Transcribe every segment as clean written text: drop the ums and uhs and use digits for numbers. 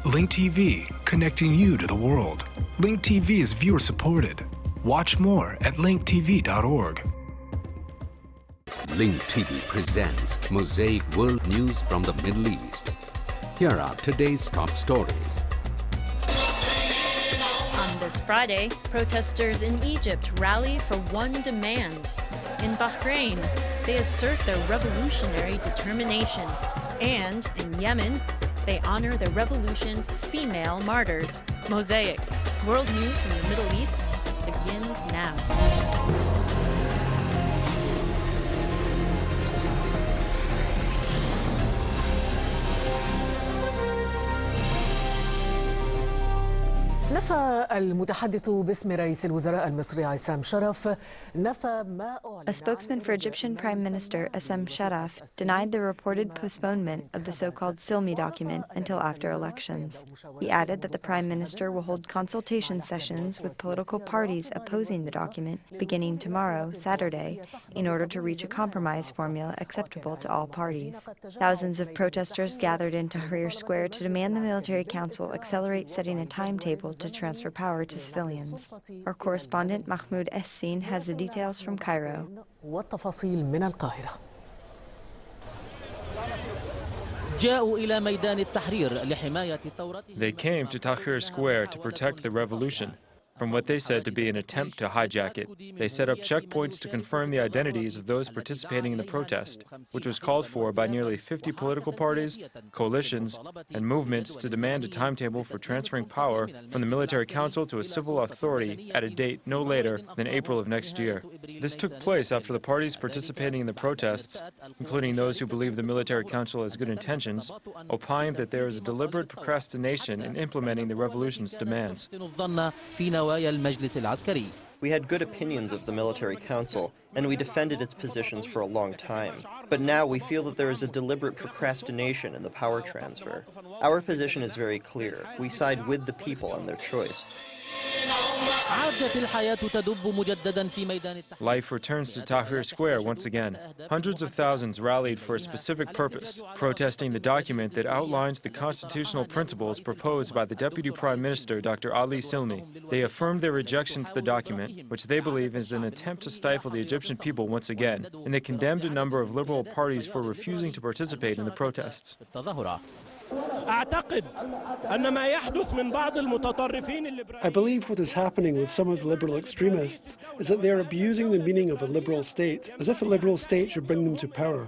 Link TV, connecting you to the world. Link TV is viewer supported. Watch more at linktv.org. Link TV presents Mosaic World News from the Middle East. Here are today's top stories. On this Friday, protesters in Egypt rally for one demand. In Bahrain, they assert their revolutionary determination. And in Yemen, they honor the revolution's female martyrs. Mosaic, world news from the Middle East, begins now. نفى المتحدث باسم رئيس الوزراء المصري عصام شرف نفى ما A spokesman for Egyptian Prime Minister Assem Sharaf denied the reported postponement of the so-called Silmi document until after elections. He added that the Prime Minister will hold consultation sessions with political parties opposing the document beginning tomorrow, Saturday, in order to reach a compromise formula acceptable to all parties. Thousands of protesters gathered in Tahrir Square to demand the military council accelerate setting a timetable to transfer power to civilians. Our correspondent Mahmoud Essin has the details from Cairo. والتفاصيل من القاهرة. They came to Tahrir Square to protect the revolution from what they said to be an attempt to hijack it. They set up checkpoints to confirm the identities of those participating in the protest, which was called for by nearly 50 political parties, coalitions, and movements to demand a timetable for transferring power from the military council to a civil authority at a date no later than April of next year. This took place after the parties participating in the protests, including those who believe the military council has good intentions, opined that there is a deliberate procrastination in implementing the revolution's demands. We had good opinions of the military council, and we defended its positions for a long time. But now we feel that there is a deliberate procrastination in the power transfer. Our position is very clear. We side with the people and their choice. Life returns to Tahrir Square once again. Hundreds of thousands rallied for a specific purpose, protesting the document that outlines the constitutional principles proposed by the Deputy Prime Minister, Dr. Ali Silmi. They affirmed their rejection to the document, which they believe is an attempt to stifle the Egyptian people once again, and they condemned a number of liberal parties for refusing to participate in the protests. I believe what is happening with some of the liberal extremists is that they are abusing the meaning of a liberal state, as if a liberal state should bring them to power.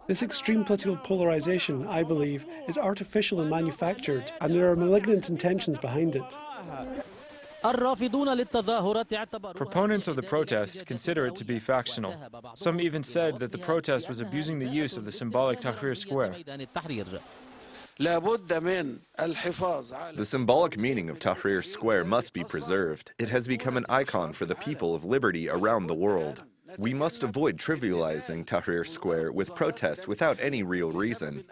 This extreme political polarization, I believe, is artificial and manufactured, and there are malignant intentions behind it. Proponents of the protest consider it to be factional. Some even said that the protest was abusing the use of the symbolic Tahrir Square. The symbolic meaning of Tahrir Square must be preserved. It has become an icon for the people of liberty around the world. We must avoid trivializing Tahrir Square with protests without any real reason.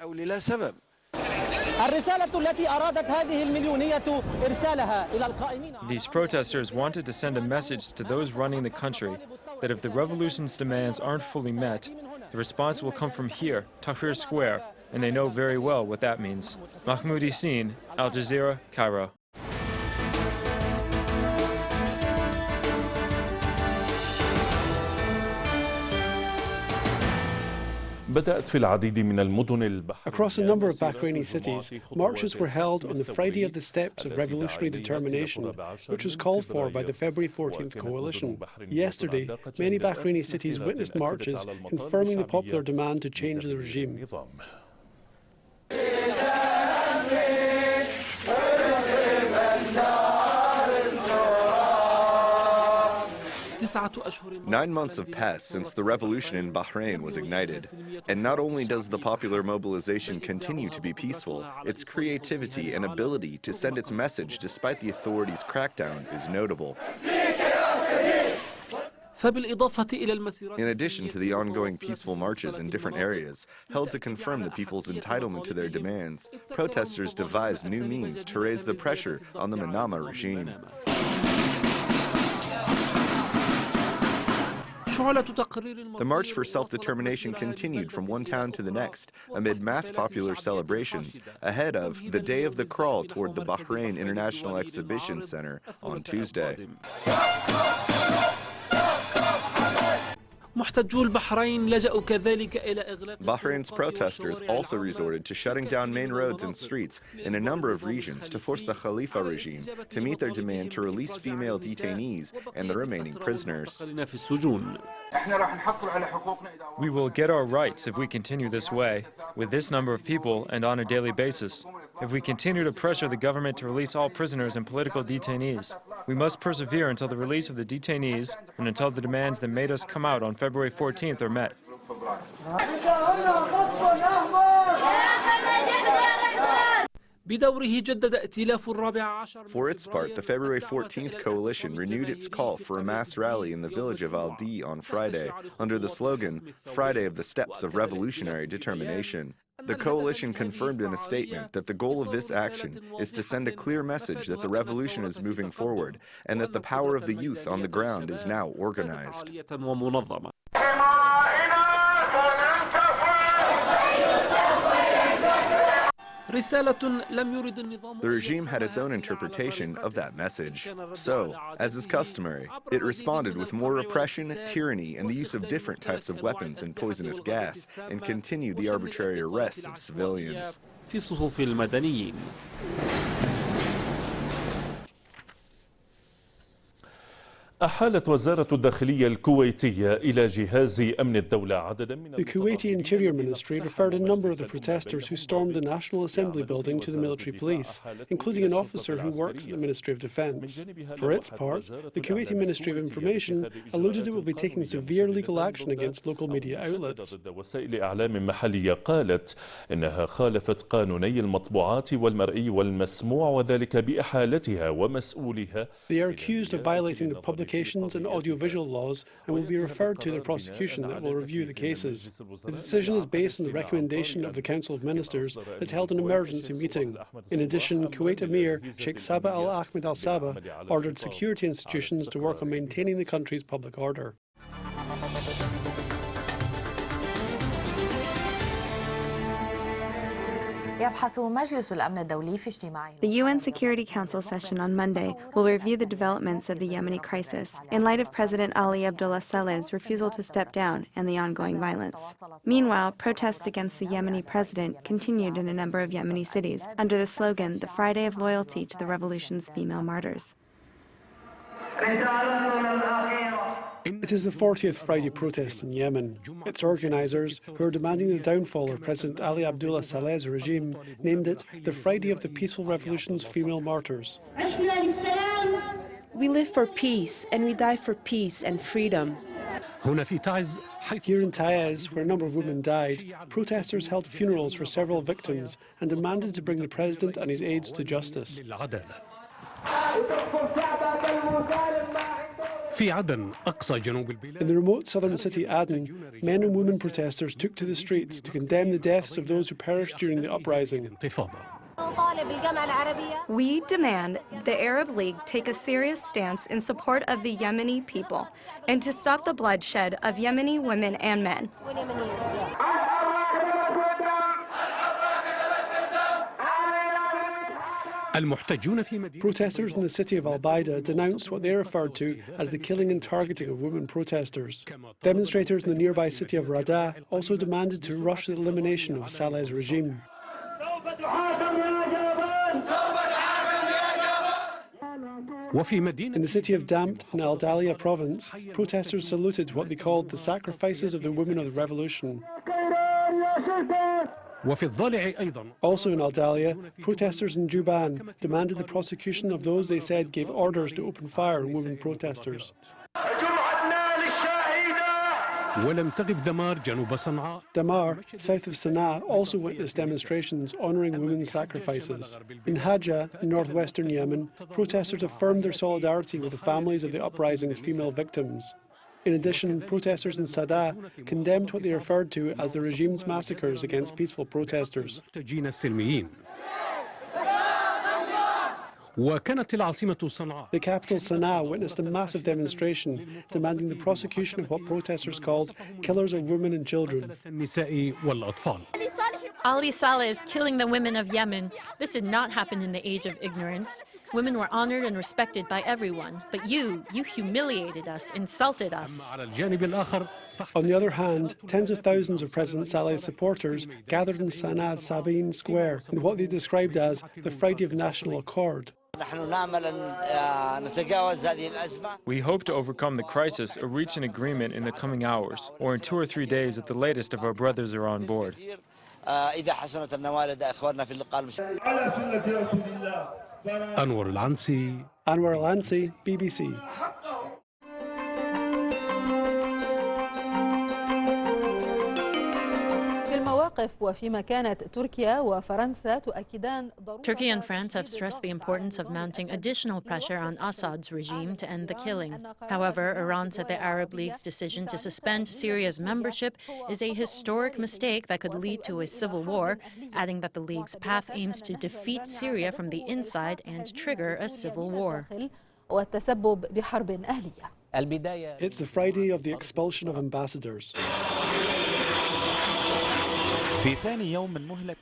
These protesters wanted to send a message to those running the country that if the revolution's demands aren't fully met, the response will come from here, Tahrir Square, and they know very well what that means. Mahmoud Essin, Al Jazeera, Cairo. Across a number of Bahraini cities, marches were held on the Friday of the Steps of Revolutionary Determination, which was called for by the February 14th coalition. Yesterday, many Bahraini cities witnessed marches confirming the popular demand to change the regime. 9 months have passed since the revolution in Bahrain was ignited, and not only does the popular mobilization continue to be peaceful, its creativity and ability to send its message despite the authorities' crackdown is notable. In addition to the ongoing peaceful marches in different areas, held to confirm the people's entitlement to their demands, protesters devised new means to raise the pressure on the Manama regime. The march for self-determination continued from one town to the next amid mass popular celebrations ahead of the day of the crawl toward the Bahrain International Exhibition Center on Tuesday. Bahrain's protesters also resorted to shutting down main roads and streets in a number of regions to force the Khalifa regime to meet their demand to release female detainees and the remaining prisoners. We will get our rights if we continue this way, with this number of people and on a daily basis. If we continue to pressure the government to release all prisoners and political detainees, we must persevere until the release of the detainees and until the demands that made us come out on February 14th are met. For its part, the February 14th coalition renewed its call for a mass rally in the village of Al-Di on Friday under the slogan, Friday of the Steps of Revolutionary Determination. The coalition confirmed in a statement that the goal of this action is to send a clear message that the revolution is moving forward and that the power of the youth on the ground is now organized. The regime had its own interpretation of that message. So, as is customary, it responded with more repression, tyranny, and the use of different types of weapons and poisonous gas, and continued the arbitrary arrests of civilians. أحالت وزارة الداخلية الكويتية إلى جهاز أمن الدولة عددا من The Kuwaiti Interior Ministry referred a number of the protesters who stormed the National Assembly building to the military police, including an officer who works at the Ministry of Defence. For its part, the Kuwaiti Ministry of Information alluded it will be taking severe legal action against local media outlets. وسائل إعلام محلية قالت إنها خالفت قانوني المطبوعات والمرئي والمسموع وذلك بإحالتها ومسؤوليها. They are accused of violating the publication and audiovisual laws and will be referred to the prosecution that will review the cases. The decision is based on the recommendation of the Council of Ministers that held an emergency meeting. In addition, Kuwait Emir Sheikh Sabah Al-Ahmed Al-Sabah ordered security institutions to work on maintaining the country's public order. The UN Security Council session on Monday will review the developments of the Yemeni crisis in light of President Ali Abdullah Saleh's refusal to step down and the ongoing violence. Meanwhile, protests against the Yemeni president continued in a number of Yemeni cities under the slogan, "The Friday of Loyalty to the Revolution's Female Martyrs." It is the 40th Friday protest in Yemen. Its organisers, who are demanding the downfall of President Ali Abdullah Saleh's regime, named it the Friday of the Peaceful Revolution's Female Martyrs. We live for peace and we die for peace and freedom. Here in Taiz, where a number of women died, protesters held funerals for several victims and demanded to bring the president and his aides to justice. In the remote southern city Aden, men and women protesters took to the streets to condemn the deaths of those who perished during the uprising. We demand the Arab League take a serious stance in support of the Yemeni people and to stop the bloodshed of Yemeni women and men. Protesters in the city of Al-Baida denounced what they referred to as the killing and targeting of women protesters. Demonstrators in the nearby city of Rada also demanded to rush the elimination of Saleh's regime. In the city of Damt in Al Dalia province, protesters saluted what they called the sacrifices of the women of the revolution. Also in Al Dalia, protesters in Juban demanded the prosecution of those they said gave orders to open fire on women protesters. Damar, south of Sana'a, also witnessed demonstrations honouring women's sacrifices. In Hajjah, in northwestern Yemen, protesters affirmed their solidarity with the families of the uprising's female victims. In addition, protesters in Sada condemned what they referred to as the regime's massacres against peaceful protesters. The capital Sana'a witnessed a massive demonstration demanding the prosecution of what protesters called killers of women and children. Ali Saleh is killing the women of Yemen. This did not happen in the age of ignorance. Women were honored and respected by everyone. But you humiliated us, insulted us. On the other hand, tens of thousands of President Saleh's supporters gathered in Sana'a's Tahrir Square in what they described as the Friday of National Accord. We hope to overcome the crisis or reach an agreement in the coming hours, or in 2 or 3 days at the latest if our brothers are on board. Anwar Al-Ansi, BBC. Turkey and France have stressed the importance of mounting additional pressure on Assad's regime to end the killing. However, Iran said the Arab League's decision to suspend Syria's membership is a historic mistake that could lead to a civil war, adding that the League's path aims to defeat Syria from the inside and trigger a civil war. It's the Friday of the expulsion of ambassadors.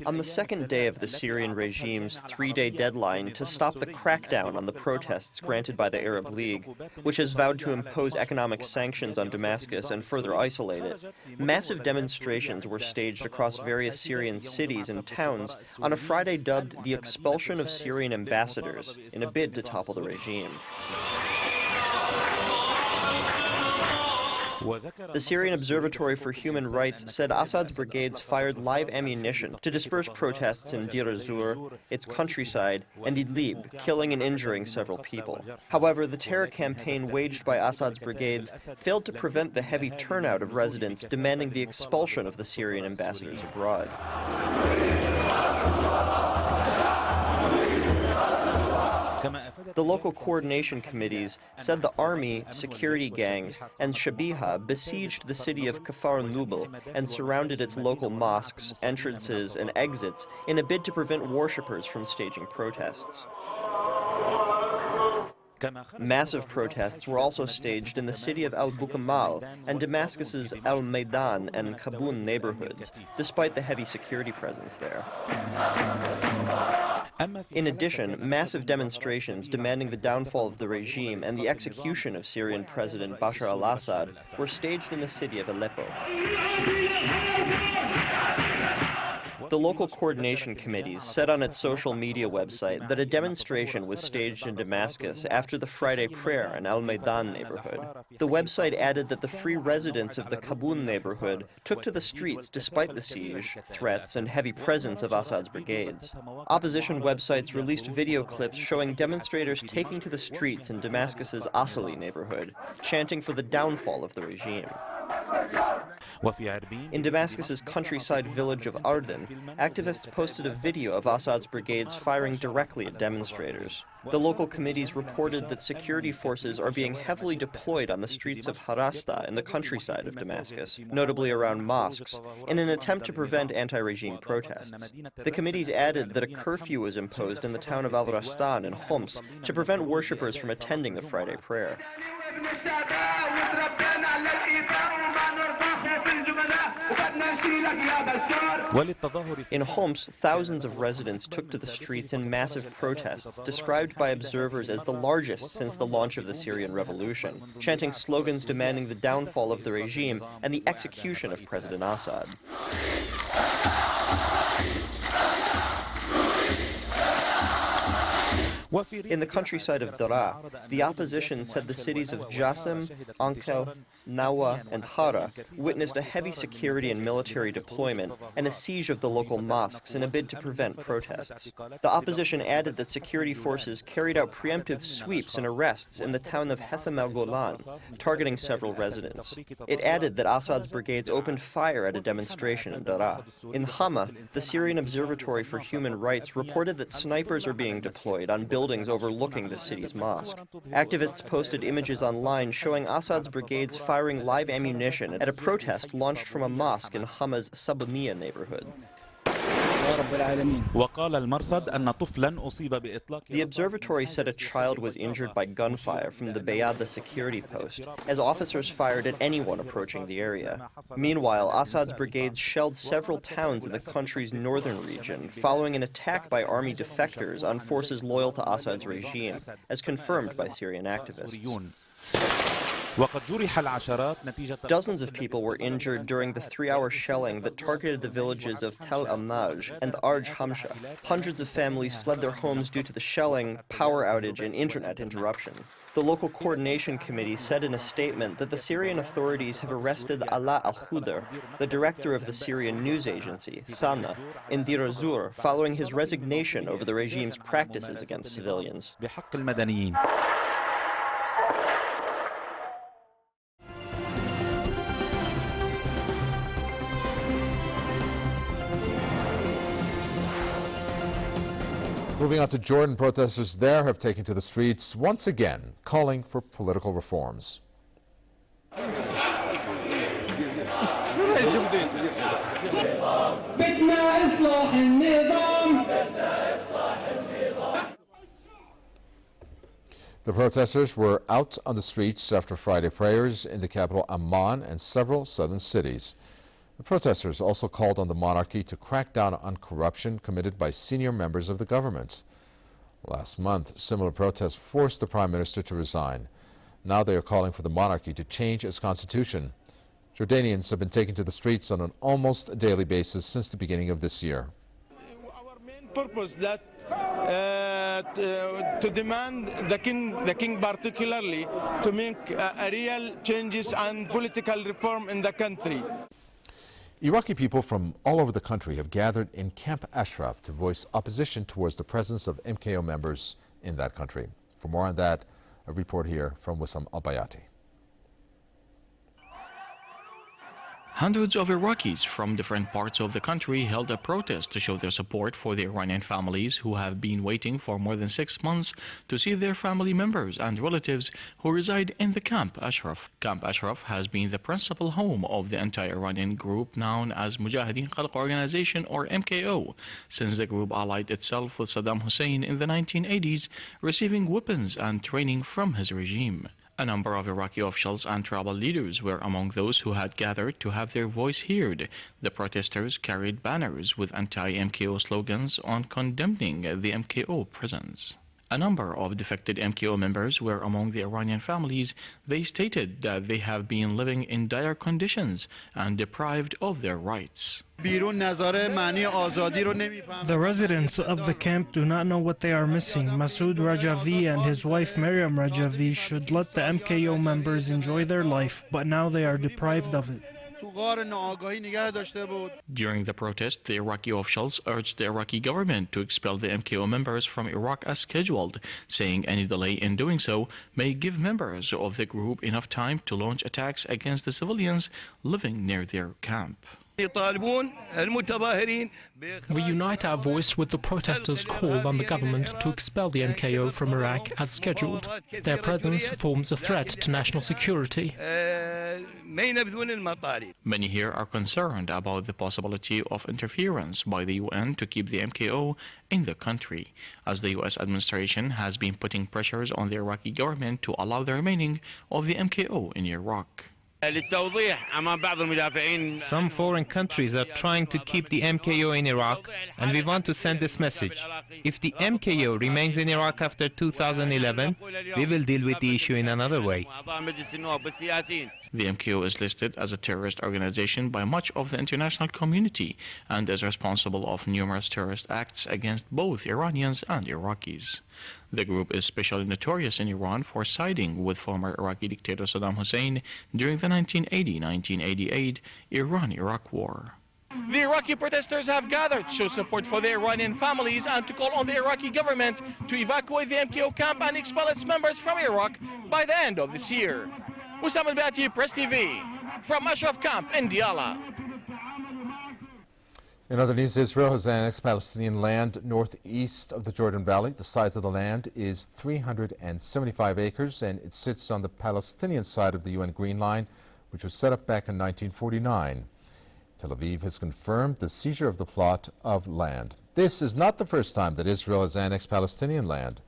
On the second day of the Syrian regime's 3-day deadline to stop the crackdown on the protests granted by the Arab League, which has vowed to impose economic sanctions on Damascus and further isolate it, massive demonstrations were staged across various Syrian cities and towns on a Friday dubbed the expulsion of Syrian ambassadors in a bid to topple the regime. The Syrian Observatory for Human Rights said Assad's brigades fired live ammunition to disperse protests in Deir ez-Zor, its countryside, and Idlib, killing and injuring several people. However, the terror campaign waged by Assad's brigades failed to prevent the heavy turnout of residents demanding the expulsion of the Syrian ambassadors abroad. The local coordination committees said the army, security gangs, and Shabiha besieged the city of Kafar Nubel and surrounded its local mosques, entrances, and exits in a bid to prevent worshippers from staging protests. Massive protests were also staged in the city of Al-Bukamal and Damascus's Al-Maidan and Kabun neighborhoods, despite the heavy security presence there. In addition, massive demonstrations demanding the downfall of the regime and the execution of Syrian President Bashar al-Assad were staged in the city of Aleppo. The local coordination committees said on its social media website that a demonstration was staged in Damascus after the Friday prayer in Al-Maidan neighborhood. The website added that the free residents of the Kabun neighborhood took to the streets despite the siege, threats, and heavy presence of Assad's brigades. Opposition websites released video clips showing demonstrators taking to the streets in Damascus's Asali neighborhood, chanting for the downfall of the regime. In Damascus's countryside village of Arden, activists posted a video of Assad's brigades firing directly at demonstrators. The local committees reported that security forces are being heavily deployed on the streets of Harasta in the countryside of Damascus, notably around mosques, in an attempt to prevent anti-regime protests. The committees added that a curfew was imposed in the town of Al-Rastan in Homs to prevent worshippers from attending the Friday prayer. In Homs, thousands of residents took to the streets in massive protests, described by observers as the largest since the launch of the Syrian revolution, chanting slogans demanding the downfall of the regime and the execution of President Assad. In the countryside of Daraa, the opposition said the cities of Jassim, Ankel, Nawa, and Hara witnessed a heavy security and military deployment and a siege of the local mosques in a bid to prevent protests. The opposition added that security forces carried out preemptive sweeps and arrests in the town of Hessam al-Golan, targeting several residents. It added that Assad's brigades opened fire at a demonstration in Daraa. In Hama, the Syrian Observatory for Human Rights reported that snipers are being deployed on buildings overlooking the city's mosque. Activists posted images online showing Assad's brigades firing live ammunition at a protest launched from a mosque in Hama's Sabuniya neighborhood. The observatory said a child was injured by gunfire from the Bayada security post, as officers fired at anyone approaching the area. Meanwhile, Assad's brigades shelled several towns in the country's northern region, following an attack by army defectors on forces loyal to Assad's regime, as confirmed by Syrian activists. Dozens of people were injured during the 3-hour shelling that targeted the villages of Tel al-Naj and Arj Hamsha. Hundreds of families fled their homes due to the shelling, power outage, and internet interruption. The local coordination committee said in a statement that the Syrian authorities have arrested Ala al-Khudr, the director of the Syrian news agency, Sana, in Deir ez-Zor, following his resignation over the regime's practices against civilians. Moving on to Jordan, protesters there have taken to the streets once again, calling for political reforms. The protesters were out on the streets after Friday prayers in the capital Amman and several southern cities. The protesters also called on the monarchy to crack down on corruption committed by senior members of the government. Last month, similar protests forced the prime minister to resign. Now they are calling for the monarchy to change its constitution. Jordanians have been taken to the streets on an almost daily basis since the beginning of this year. Our main purpose that to demand the king particularly to make real changes and political reform in the country. Iraqi people from all over the country have gathered in Camp Ashraf to voice opposition towards the presence of MKO members in that country. For more on that, a report here from Wissam Al-Bayati. Hundreds of Iraqis from different parts of the country held a protest to show their support for the Iranian families who have been waiting for more than 6 months to see their family members and relatives who reside in the Camp Ashraf. Camp Ashraf has been the principal home of the anti-Iranian group known as Mujahideen Khalq organization, or MKO, since the group allied itself with Saddam Hussein in the 1980s, receiving weapons and training from his regime. A number of Iraqi officials and tribal leaders were among those who had gathered to have their voice heard. The protesters carried banners with anti-MKO slogans on condemning the MKO presence. A number of defected MKO members were among the Iranian families. They stated that they have been living in dire conditions and deprived of their rights. The residents of the camp do not know what they are missing. Masoud Rajavi and his wife Maryam Rajavi should let the MKO members enjoy their life, but now they are deprived of it. During the protest, the Iraqi officials urged the Iraqi government to expel the MKO members from Iraq as scheduled, saying any delay in doing so may give members of the group enough time to launch attacks against the civilians living near their camp. We unite our voice with the protesters' call on the government to expel the MKO from Iraq as scheduled. Their presence forms a threat to national security. Many here are concerned about the possibility of interference by the UN to keep the MKO in the country, as the US administration has been putting pressures on the Iraqi government to allow the remaining of the MKO in Iraq. Some foreign countries are trying to keep the MKO in Iraq, and we want to send this message. If the MKO remains in Iraq after 2011, we will deal with the issue in another way. The MKO is listed as a terrorist organization by much of the international community and is responsible of numerous terrorist acts against both Iranians and Iraqis. The group is especially notorious in Iran for siding with former Iraqi dictator Saddam Hussein during the 1980-1988 Iran-Iraq war. The Iraqi protesters have gathered to show support for the Iranian families and to call on the Iraqi government to evacuate the MKO camp and expel its members from Iraq by the end of this year. Wissam Al-Bayati, Press TV, from Ashraf Camp in Diyala. In other news, Israel has annexed Palestinian land northeast of the Jordan Valley. The size of the land is 375 acres, and it sits on the Palestinian side of the UN Green Line, which was set up back in 1949. Tel Aviv has confirmed the seizure of the plot of land. This is not the first time that Israel has annexed Palestinian land.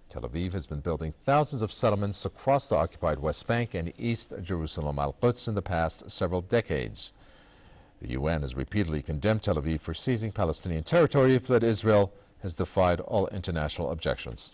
Tel Aviv has been building thousands of settlements across the occupied West Bank and East Jerusalem al-Quds in the past several decades. The UN has repeatedly condemned Tel Aviv for seizing Palestinian territory, but Israel has defied all international objections.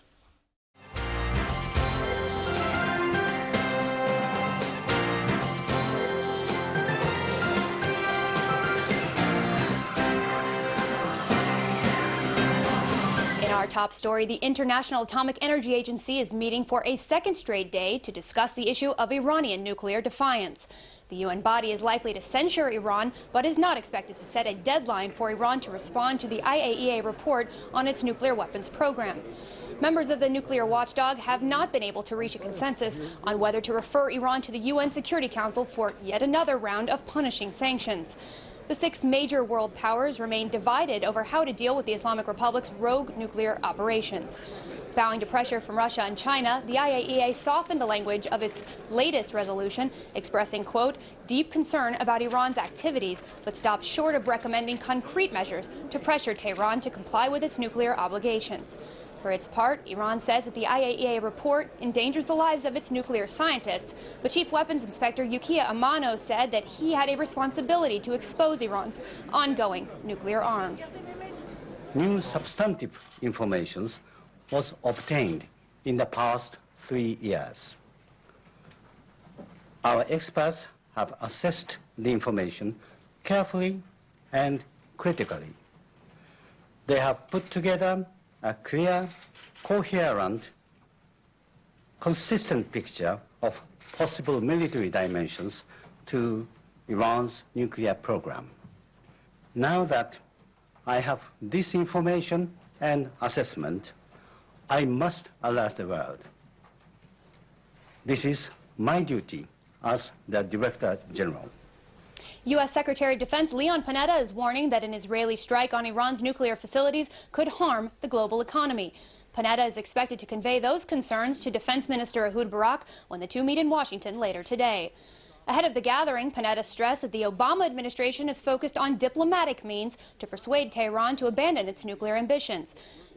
Our top story, the International Atomic Energy Agency is meeting for a second straight day to discuss the issue of Iranian nuclear defiance. The UN body is likely to censure Iran, but is not expected to set a deadline for Iran to respond to the IAEA report on its nuclear weapons program. Members of the nuclear watchdog have not been able to reach a consensus on whether to refer Iran to the UN Security Council for yet another round of punishing sanctions. The six major world powers remain divided over how to deal with the Islamic Republic's rogue nuclear operations. Bowing to pressure from Russia and China, the IAEA softened the language of its latest resolution, expressing, quote, deep concern about Iran's activities, but stopped short of recommending concrete measures to pressure Tehran to comply with its nuclear obligations. For its part, Iran says that the IAEA report endangers the lives of its nuclear scientists, but Chief Weapons Inspector Yukiya Amano said that he had a responsibility to expose Iran's ongoing nuclear arms. New substantive information was obtained in the past 3 years. Our experts have assessed the information carefully and critically. They have put together a clear, coherent, consistent picture of possible military dimensions to Iran's nuclear program. Now that I have this information and assessment, I must alert the world. This is my duty as the Director General. U.S. Secretary of Defense Leon Panetta is warning that an Israeli strike on Iran's nuclear facilities could harm the global economy. Panetta is expected to convey those concerns to Defense Minister Ehud Barak when the two meet in Washington later today. Ahead of the gathering, Panetta stressed that the Obama administration is focused on diplomatic means to persuade Tehran to abandon its nuclear ambitions.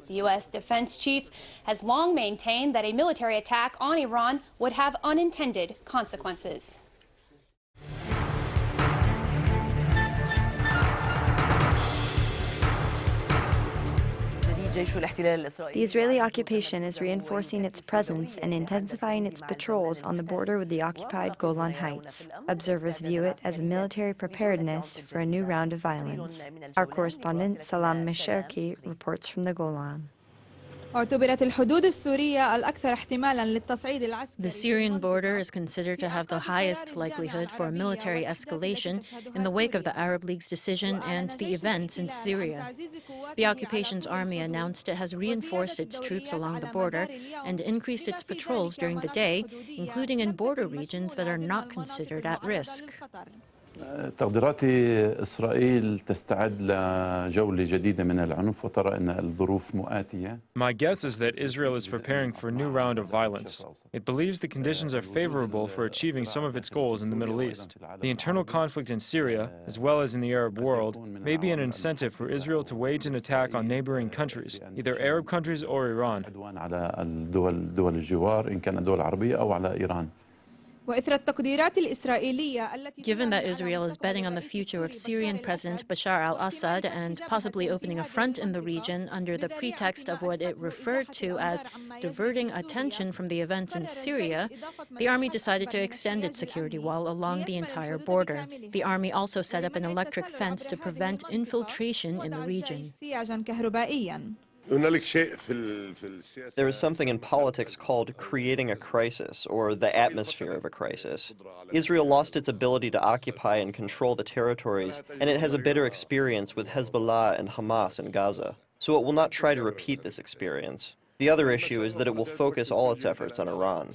The U.S. defense chief has long maintained that a military attack on Iran would have unintended consequences. The Israeli occupation is reinforcing its presence and intensifying its patrols on the border with the occupied Golan Heights. Observers view it as a military preparedness for a new round of violence. Our correspondent Salam Mesherki reports from the Golan. The Syrian border is considered to have the highest likelihood for a military escalation in the wake of the Arab League's decision and the events in Syria. The occupation's army announced it has reinforced its troops along the border and increased its patrols during the day, including in border regions that are not considered at risk. تقديرات إسرائيل تستعد لجولة جديدة من العنف وترى أن الظروف مؤاتية. My guess is that Israel is preparing for a new round of violence. It believes the conditions are favorable for achieving some of its goals in the Middle East. The internal conflict in Syria, as well as in the Arab world, may be an incentive for Israel to wage an attack on neighboring countries, either Arab countries or Iran. على دول الجوار إن كانت دول عربية أو على إيران. Given that Israel is betting on the future of Syrian President Bashar al-Assad and possibly opening a front in the region under the pretext of what it referred to as diverting attention from the events in Syria, the army decided to extend its security wall along the entire border. The army also set up an electric fence to prevent infiltration in the region. There is something in politics called creating a crisis, or the atmosphere of a crisis. Israel lost its ability to occupy and control the territories, and it has a bitter experience with Hezbollah and Hamas in Gaza. So it will not try to repeat this experience. The other issue is that it will focus all its efforts on Iran.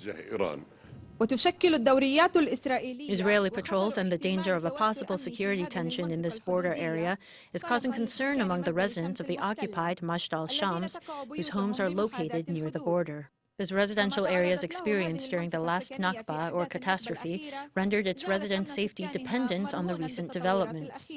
Israeli patrols and the danger of a possible security tension in this border area is causing concern among the residents of the occupied Masjid al-Shams, whose homes are located near the border. This residential area's experience during the last Nakba, or catastrophe, rendered its residents' safety dependent on the recent developments.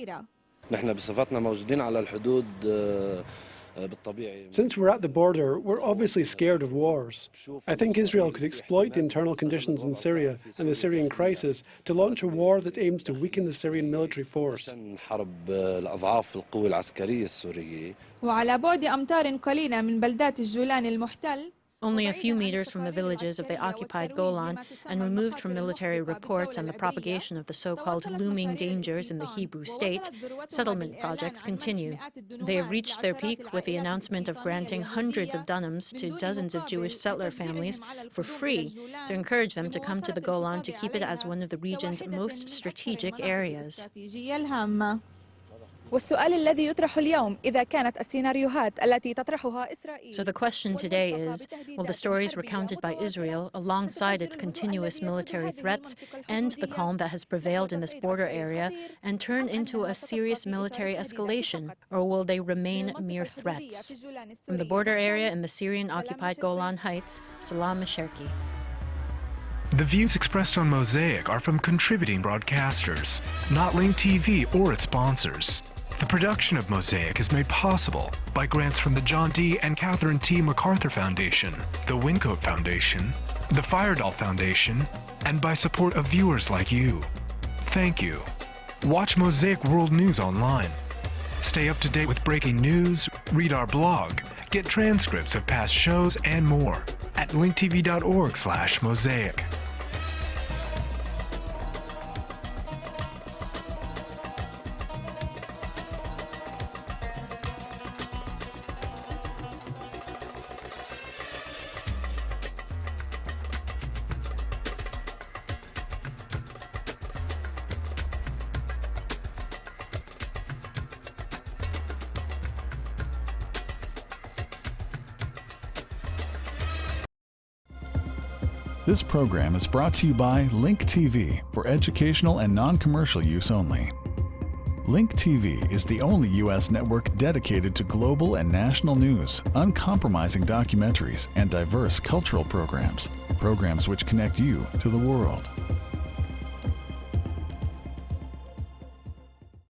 Since we're at the border, we're obviously scared of wars. I think Israel could exploit the internal conditions in Syria and the Syrian crisis to launch a war that aims to weaken the Syrian military force. وعلى بعد أمتار قليلة من بلدات الجولان المحتل. Only a few meters from the villages of the occupied Golan and removed from military reports and the propagation of the so-called looming dangers in the Hebrew state, settlement projects continue. They have reached their peak with the announcement of granting hundreds of dunams to dozens of Jewish settler families for free to encourage them to come to the Golan to keep it as one of the region's most strategic areas. والسؤال الذي يطرح اليوم إذا كانت السيناريوهات التي تطرحها إسرائيل. So the question today is, will the stories recounted by Israel, alongside its continuous military threats, end the calm that has prevailed in this border area and turn into a serious military escalation, or will they remain mere threats? From the border area in the Syrian-occupied Golan Heights, Salam Mesherki. The views expressed on Mosaic are from contributing broadcasters, not Link TV or its sponsors. The production of Mosaic is made possible by grants from the John D. and Catherine T. MacArthur Foundation, the Wincoat Foundation, the Firedoll Foundation, and by support of viewers like you. Thank you. Watch Mosaic World News online. Stay up to date with breaking news, read our blog, get transcripts of past shows, and more at linktv.org/mosaic. This program is brought to you by Link TV for educational and non-commercial use only. Link TV is the only U.S. network dedicated to global and national news, uncompromising documentaries, and diverse cultural programs which connect you to the world.